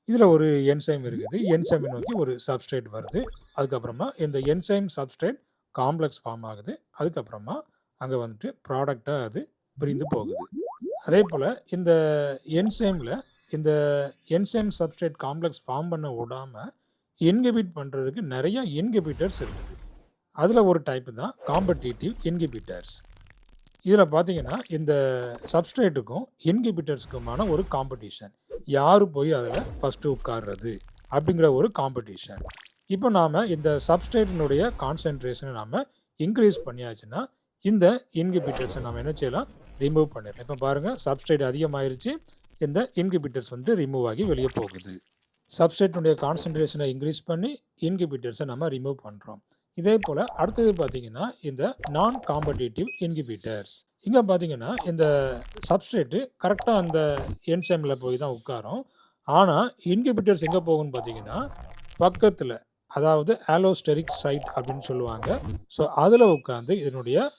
இதில ஒரு என்சைம் இருக்குது. என்சைமை நோக்கி ஒரு சப்ஸ்ட்ரேட் வருது. அதுக்கப்புறமா இந்த என்சைம் சப்ஸ்ட்ரேட் காம்ப்ளெக்ஸ் ஃபார்ம் ஆகுது. அதுக்கப்புறமா அங்க வந்துட்டு ப்ராடக்ட்டா அது பிரிந்து போகுது. அதேபோல இந்த என்சைம்ல இந்த என்சைம் சப்ஸ்ட்ரேட் காம்ப்ளெக்ஸ் ஃபார்ம் பண்ண விடாம இன்ஹிபிட் பண்றதுக்கு நெறைய இன்ஹிபிட்டர்ஸ் இருக்குது. அதுல ஒரு டைப் தான் காம்படிட்டிவ் இன்ஹிபிட்டர்ஸ். இதில பார்த்தீங்கன்னா, இந்த சப்ஸ்ட்ரேட்டுக்கும் இன்ஹிபிட்டர்ஸ்க்குமான ஒரு காம்படிஷன். யாரு போய் அதில ஃபர்ஸ்ட்டு உட்கார்றது? அப்படிங்கிற ஒரு காம்படிஷன். இப்போ நாம இந்த சப்ஸ்ட்ரேட்டினுடைய கான்சன்ட்ரேஷன நாம இன்கிரீஸ் பண்ணியாச்சுன்னா, இந்த இன்ஹிபிட்டர்ஸ நாம என்ன செய்யலாம்? ரிமூவ் பண்ணிடலாம். இப்ப பாருங்க சப்ஸ்ட்ரேட் அதிகமாயிருச்சு. இந்த இன்ஹிபிட்டர்ஸ் வந்து ரிமூவ் ஆகி வெளிய போகுது. சப்ஸ்ட்ரேட்டினுடைய கான்சன்ட்ரேஷன இன்கிரீஸ் பண்ணி இன்ஹிபிட்டர்ஸ நம்ம ரிமூவ் பண்றோம். இதே போல அடுத்தது பார்த்தீங்கன்னா, இந்த நான் காம்படிட்டிவ் இன்ஹிபிட்டர்ஸ். இங்க பார்த்தீங்கன்னா, இந்த சப்ஸ்ட்ரேட் கரெக்ட்டா அந்த என்சைம்ல போய் தான் உட்காரும். ஆனா, இன்ஹிபிட்டர்ஸ் எங்க போகும்னு பார்த்தீங்கன்னா, பக்கத்துல அதாவது ஆலோஸ்டெரிக் சைட் அப்படின்னு சொல்லுவாங்க. ஸோ, அதுல உட்கார்ந்து இதனுடைய